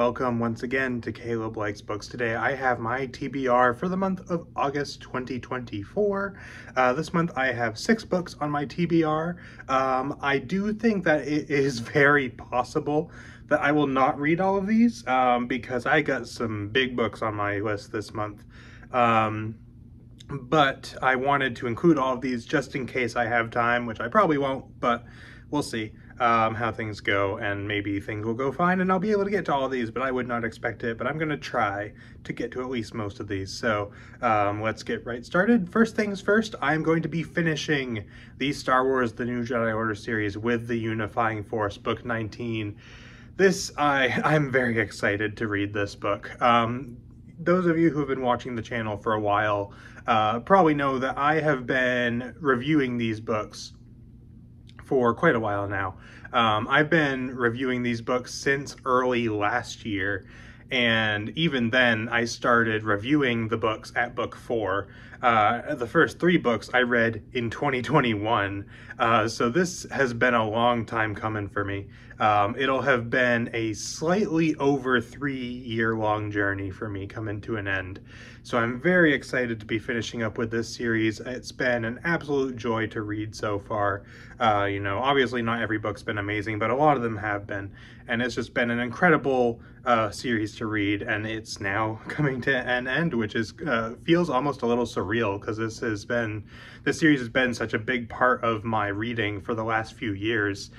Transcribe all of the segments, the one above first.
welcome once again to Caleb Likes Books. Today I have my TBR for the month of August 2024. This month I have 6 books on my TBR. I do think that it is very possible that I will not read all of these because I got some big books on my list this month. But I wanted to include all of these just in case I have time, which I probably won't, but we'll see how things go, and maybe things will go fine and I'll be able to get to all of these, but I would not expect it. But I'm going to try to get to at least most of these. So let's get right started. First things first, I'm going to be finishing the Star Wars The New Jedi Order series with the Unifying Force, book 19. I'm very excited to read this book. Those of you who have been watching the channel for a while probably know that I have been reviewing these books for quite a while now. I've been reviewing these books since early last year, and even then I started reviewing the books at book 4. The first 3 books I read in 2021, so this has been a long time coming for me. It'll have been a slightly over 3-year-long journey for me coming to an end. So I'm very excited to be finishing up with this series. It's been an absolute joy to read so far. You know, obviously not every book's been amazing, but a lot of them have been. And it's just been an incredible series to read, and it's now coming to an end, which is feels almost a little surreal, because this series has been such a big part of my reading for the last few years.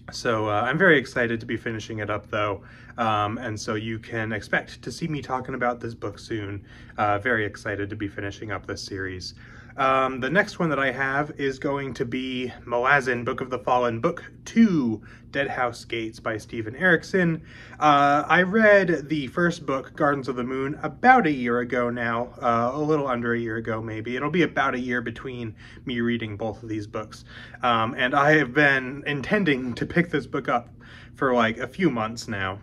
So I'm very excited to be finishing it up, though, and so you can expect to see me talking about this book soon. Very excited to be finishing up this series. The next one that I have is going to be Malazan, Book of the Fallen, Book 2, Dead House Gates by Stephen Erickson. I read the first book, Gardens of the Moon, about a year ago now, a little under a year ago maybe. It'll be about a year between me reading both of these books. And I have been intending to pick this book up for like a few months now.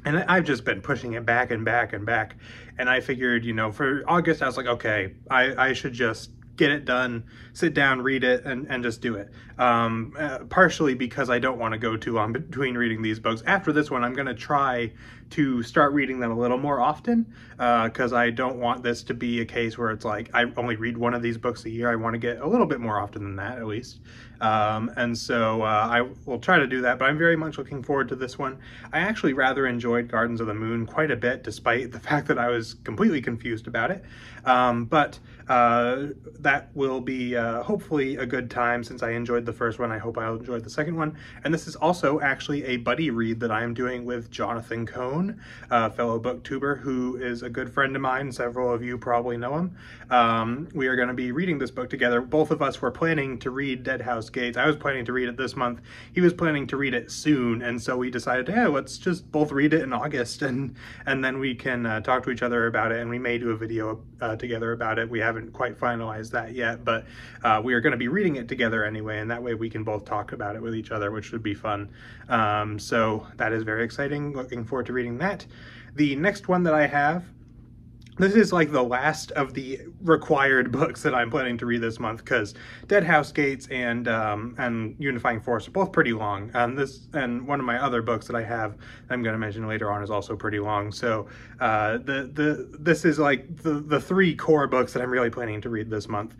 And I've just been pushing it back and back and back. And I figured, you know, for August, I was like, okay, I should just get it done, sit down, read it, and just do it. Partially because I don't want to go too long between reading these books. After this one, I'm going to try to start reading them a little more often, because I don't want this to be a case where it's like I only read one of these books a year. I want to get a little bit more often than that, at least. And so I will try to do that, but I'm very much looking forward to this one. I actually rather enjoyed Gardens of the Moon quite a bit, despite the fact that I was completely confused about it. But that will be hopefully a good time. Since I enjoyed the first one, I hope I'll enjoy the second one. And this is also actually a buddy read that I am doing with Jonathan Cohn, a fellow booktuber who is a good friend of mine. Several of you probably know him. We are going to be reading this book together. Both of us were planning to read Dead House Gates. I was planning to read it this month. He was planning to read it soon, and so we decided, hey, let's just both read it in August, and then we can talk to each other about it, and we may do a video together about it. We haven't quite finalized that yet, but we are going to be reading it together anyway, and that way we can both talk about it with each other, which would be fun. So that is very exciting. Looking forward to reading that. The next one that I have, this is like the last of the required books that I'm planning to read this month, because Dead House Gates and Unifying Force are both pretty long. And one of my other books that I have, I'm going to mention later on, is also pretty long. So this is like the 3 core books that I'm really planning to read this month.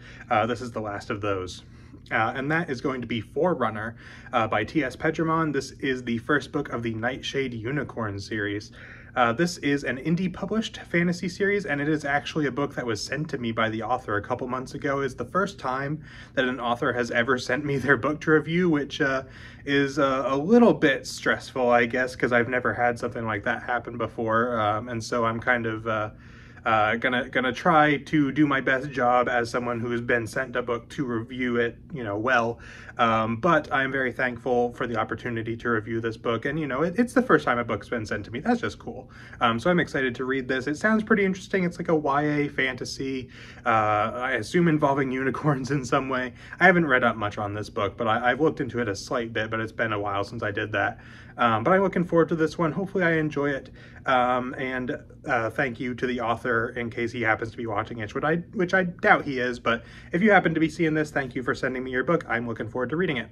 This is the last of those. And that is going to be Forerunner by T.S. Pedramon. This is the first book of the Nightshade Unicorn series. This is an indie-published fantasy series, and it is actually a book that was sent to me by the author a couple months ago. It's the first time that an author has ever sent me their book to review, which is a little bit stressful, I guess, because I've never had something like that happen before, and so I'm kind of gonna try to do my best job as someone who has been sent a book to review it, you know, well. But I'm very thankful for the opportunity to review this book, and you know, it's the first time a book's been sent to me. That's just cool. So I'm excited to read this. It sounds pretty interesting. It's like a YA fantasy, I assume involving unicorns in some way. I haven't read up much on this book, but I've looked into it a slight bit, but it's been a while since I did that. But I'm looking forward to this one. Hopefully I enjoy it. And thank you to the author, in case he happens to be watching it, which I doubt he is, but if you happen to be seeing this, thank you for sending me your book. I'm looking forward to reading it.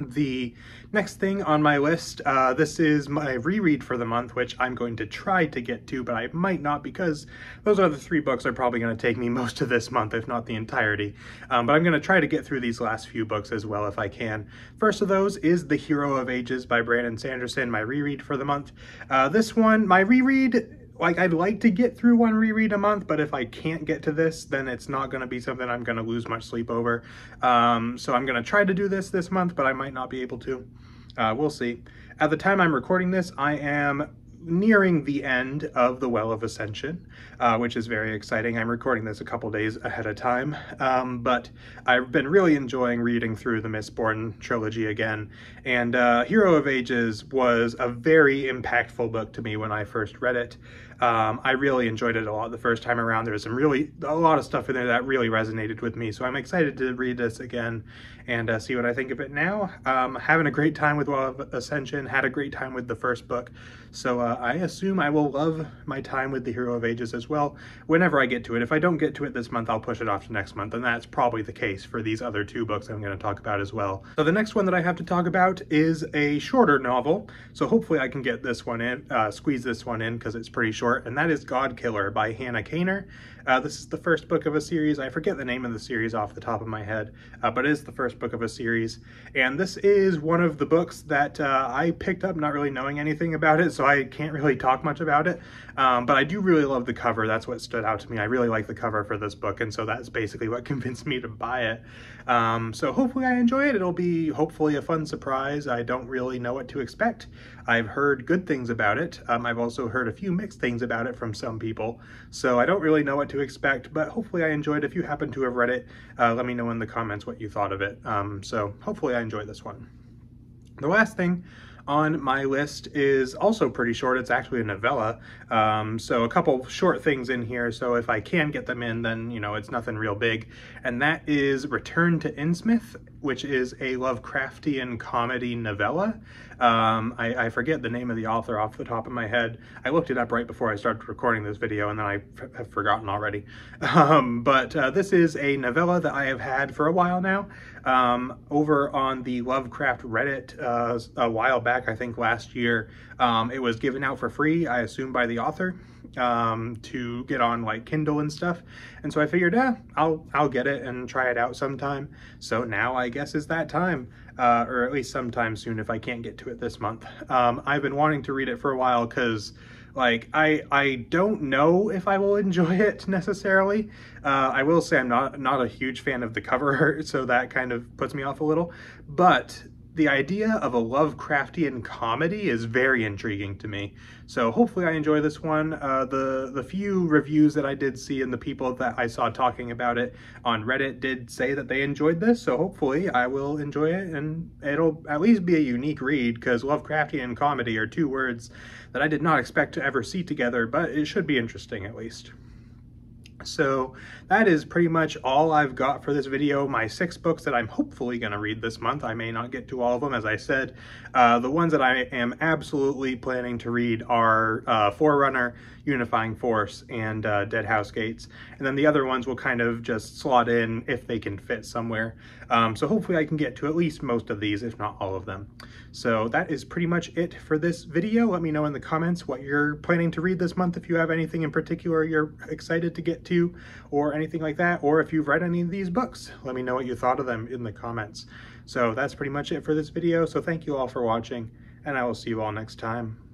The next thing on my list, this is my reread for the month, which I'm going to try to get to, but I might not because those other 3 books are probably going to take me most of this month, if not the entirety. But I'm going to try to get through these last few books as well if I can. First of those is The Hero of Ages by Brandon Sanderson, my reread for the month. This one, my reread, like, I'd like to get through one reread a month, but if I can't get to this, then it's not going to be something I'm going to lose much sleep over. So I'm going to try to do this month, but I might not be able to. We'll see. At the time I'm recording this, I am nearing the end of The Well of Ascension, which is very exciting. I'm recording this a couple days ahead of time, but I've been really enjoying reading through the Mistborn trilogy again, and Hero of Ages was a very impactful book to me when I first read it. I really enjoyed it a lot the first time around. There was a lot of stuff in there that really resonated with me, so I'm excited to read this again and see what I think of it now. Having a great time with Well of Ascension, had a great time with the first book, so I assume I will love my time with The Hero of Ages as well whenever I get to it. If I don't get to it this month, I'll push it off to next month, and that's probably the case for these other 2 books I'm going to talk about as well. So the next one that I have to talk about is a shorter novel, so hopefully I can get this one in, squeeze this one in because it's pretty short, and that is God Killer by Hannah Kaner. This is the first book of a series. I forget the name of the series off the top of my head, but it is the first book of a series. And this is one of the books that I picked up not really knowing anything about it, so I can't really talk much about it. But I do really love the cover. That's what stood out to me. I really like the cover for this book, and so that's basically what convinced me to buy it. So hopefully I enjoy it. It'll be hopefully a fun surprise. I don't really know what to expect. I've heard good things about it. I've also heard a few mixed things about it from some people, so I don't really know what to expect, but hopefully I enjoyed it. If you happen to have read it, let me know in the comments what you thought of it. So hopefully I enjoyed this one. The last thing on my list is also pretty short. It's actually a novella, so a couple short things in here, so if I can get them in, then, you know, it's nothing real big, and that is Return to Innsmouth, which is a Lovecraftian comedy novella. I forget the name of the author off the top of my head. I looked it up right before I started recording this video, and then I have forgotten already. But this is a novella that I have had for a while now, over on the Lovecraft Reddit a while back, I think last year. It was given out for free, I assume by the author, to get on like Kindle and stuff, and so I figured, I'll get it and try it out sometime. So now I guess is that time, or at least sometime soon if I can't get to it this month. I've been wanting to read it for a while because, like, I don't know if I will enjoy it necessarily. I will say I'm not a huge fan of the cover art, so that kind of puts me off a little, but the idea of a Lovecraftian comedy is very intriguing to me. So hopefully I enjoy this one. The few reviews that I did see and the people that I saw talking about it on Reddit did say that they enjoyed this, so hopefully I will enjoy it, and it'll at least be a unique read, because Lovecraftian and comedy are 2 words that I did not expect to ever see together, but it should be interesting at least. So that is pretty much all I've got for this video. My 6 books that I'm hopefully going to read this month. I may not get to all of them, as I said. The ones that I am absolutely planning to read are Forerunner, Unifying Force, and Dead House Gates. And then the other ones will kind of just slot in if they can fit somewhere. So hopefully I can get to at least most of these, if not all of them. So that is pretty much it for this video. Let me know in the comments what you're planning to read this month, if you have anything in particular you're excited to get to, or anything like that, or if you've read any of these books. Let me know what you thought of them in the comments. So that's pretty much it for this video. So thank you all for watching, and I will see you all next time.